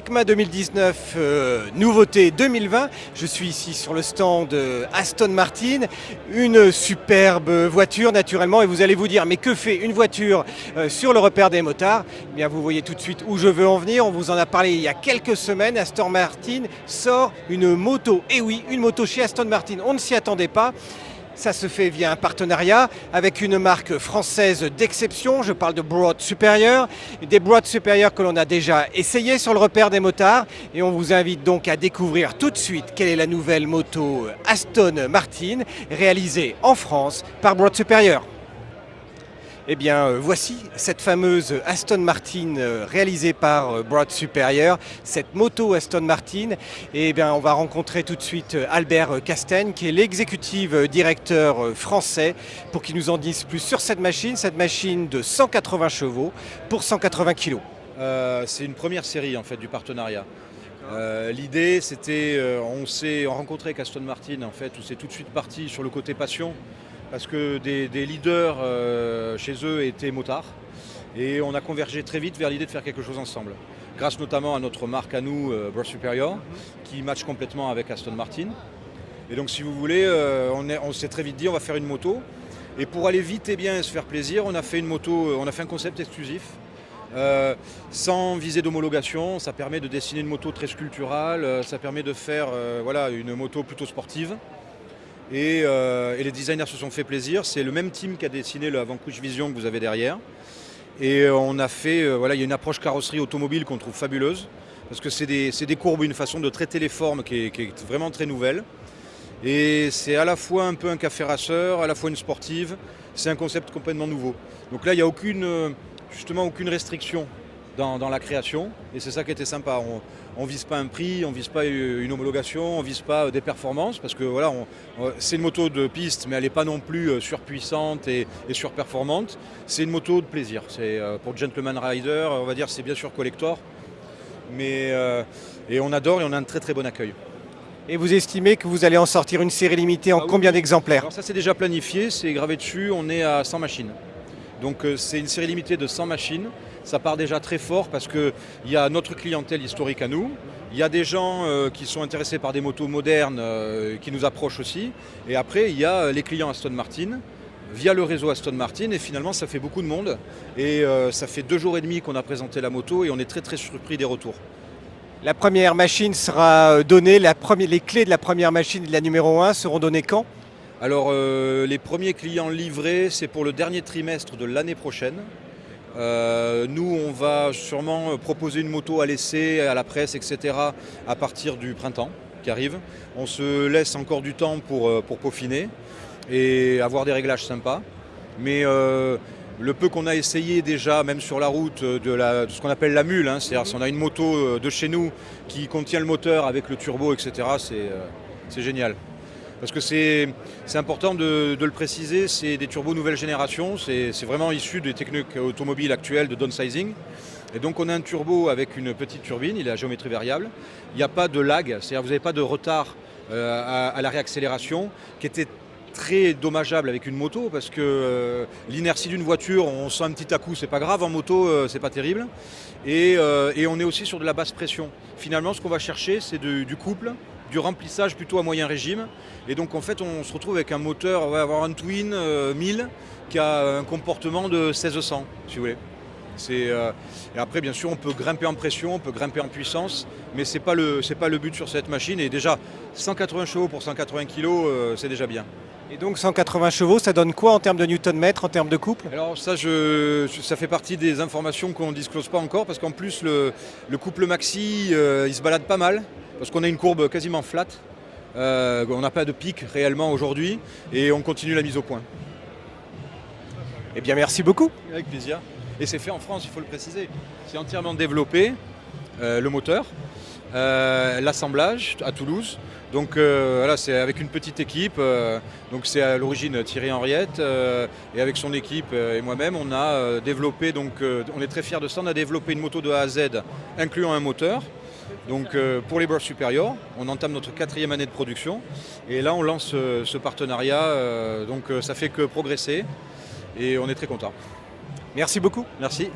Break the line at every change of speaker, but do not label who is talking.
EICMA 2019, nouveauté 2020. Je suis ici sur le stand Aston Martin, une superbe voiture naturellement, et vous allez vous dire mais que fait une voiture sur le repère des motards? Eh bien, vous voyez tout de suite où je veux en venir. On vous en a parlé il y a quelques semaines. Aston Martin sort une moto, et oui, une moto chez Aston Martin, on ne s'y attendait pas. Ça se fait via un partenariat avec une marque française d'exception. Je parle de Broad Superior, des Broad Superior que l'on a déjà essayé sur le repère des motards. Et on vous invite donc à découvrir tout de suite quelle est la nouvelle moto Aston Martin réalisée en France par Broad Superior. Eh bien, voici cette fameuse Aston Martin réalisée par Broad Superior, cette moto Aston Martin. Et bien, on va rencontrer tout de suite Albert Castaigne, qui est l'exécutif directeur français, pour qu'il nous en dise plus sur cette machine de 180 chevaux pour 180 kg.
C'est une première série en fait du partenariat. L'idée c'était, on s'est rencontré avec Aston Martin en fait, où c'est tout de suite parti sur le côté passion. Parce que des leaders chez eux étaient motards et on a convergé très vite vers l'idée de faire quelque chose ensemble. Grâce notamment à notre marque à nous, Broad Superior, qui match complètement avec Aston Martin. Et donc si vous voulez, on s'est très vite dit on va faire une moto. Et pour aller vite et bien et se faire plaisir, on a fait une moto, on a fait un concept exclusif. Sans visée d'homologation, ça permet de dessiner une moto très sculpturale, ça permet de faire voilà, une moto plutôt sportive. Et les designers se sont fait plaisir. C'est le même team qui a dessiné le Vanquish Vision que vous avez derrière. Et on a fait, voilà, il y a une approche carrosserie automobile qu'on trouve fabuleuse. Parce que c'est des courbes, une façon de traiter les formes qui est vraiment très nouvelle. Et c'est à la fois un peu un café raceur, à la fois une sportive. C'est un concept complètement nouveau. Donc là, il n'y a justement aucune restriction dans la création. Et c'est ça qui était sympa. On ne vise pas un prix, on ne vise pas une homologation, on ne vise pas des performances, parce que voilà, c'est une moto de piste, mais elle n'est pas non plus surpuissante et surperformante. C'est une moto de plaisir. C'est pour Gentleman Rider, on va dire, c'est bien sûr collector, mais et on adore et on a un très très bon accueil.
Et vous estimez que vous allez en sortir une série limitée en combien d'exemplaires?
Alors ça c'est déjà planifié, c'est gravé dessus, on est à 100 machines. Donc c'est une série limitée de 100 machines. Ça part déjà très fort parce qu'il y a notre clientèle historique à nous. Il y a des gens qui sont intéressés par des motos modernes qui nous approchent aussi. Et après, il y a les clients Aston Martin via le réseau Aston Martin. Et finalement, ça fait beaucoup de monde. Et ça fait 2 jours et demi qu'on a présenté la moto et on est très très surpris des retours.
La première machine sera donnée, les clés de la première machine de la numéro 1 seront données quand?
Alors, les premiers clients livrés, c'est pour le dernier trimestre de l'année prochaine. Nous, on va sûrement proposer une moto à l'essai, à la presse, etc. à partir du printemps qui arrive. On se laisse encore du temps pour peaufiner et avoir des réglages sympas. Mais le peu qu'on a essayé déjà, même sur la route, de ce qu'on appelle la mule, hein, c'est-à-dire si on a une moto de chez nous qui contient le moteur avec le turbo, etc., c'est génial. Parce que c'est important de le préciser, c'est des turbos nouvelle génération, c'est vraiment issu des techniques automobiles actuelles de downsizing. Et donc on a un turbo avec une petite turbine, il est à géométrie variable. Il n'y a pas de lag, c'est-à-dire vous n'avez pas de retard à la réaccélération, qui était très dommageable avec une moto, parce que l'inertie d'une voiture, on sent un petit à-coup, c'est pas grave, en moto c'est pas terrible. Et on est aussi sur de la basse pression. Finalement ce qu'on va chercher c'est du couple, du remplissage plutôt à moyen régime. Et donc en fait on se retrouve avec un moteur, on va avoir un Twin 1000 qui a un comportement de 1600 si vous voulez. Et après bien sûr on peut grimper en pression, on peut grimper en puissance, mais c'est pas le but sur cette machine. Et déjà 180 chevaux pour 180 kg, c'est déjà bien.
Et donc 180 chevaux, ça donne quoi en termes de newton-mètre, en termes de couple?
Alors ça, ça fait partie des informations qu'on ne disclose pas encore, parce qu'en plus le couple maxi, il se balade pas mal, parce qu'on a une courbe quasiment flat. On n'a pas de pic réellement aujourd'hui, et on continue la mise au point.
Eh bien merci beaucoup.
Avec plaisir. Et c'est fait en France, il faut le préciser. C'est entièrement développé, le moteur, l'assemblage à Toulouse. Donc voilà, c'est avec une petite équipe, donc c'est à l'origine Thierry Henriette, et avec son équipe et moi-même, on a développé, donc on est très fiers de ça, on a développé une moto de A à Z, incluant un moteur. Donc pour les Broad Superior, on entame notre 4e année de production, et là on lance ce partenariat, donc ça fait que progresser, et on est très contents.
Merci beaucoup.
Merci.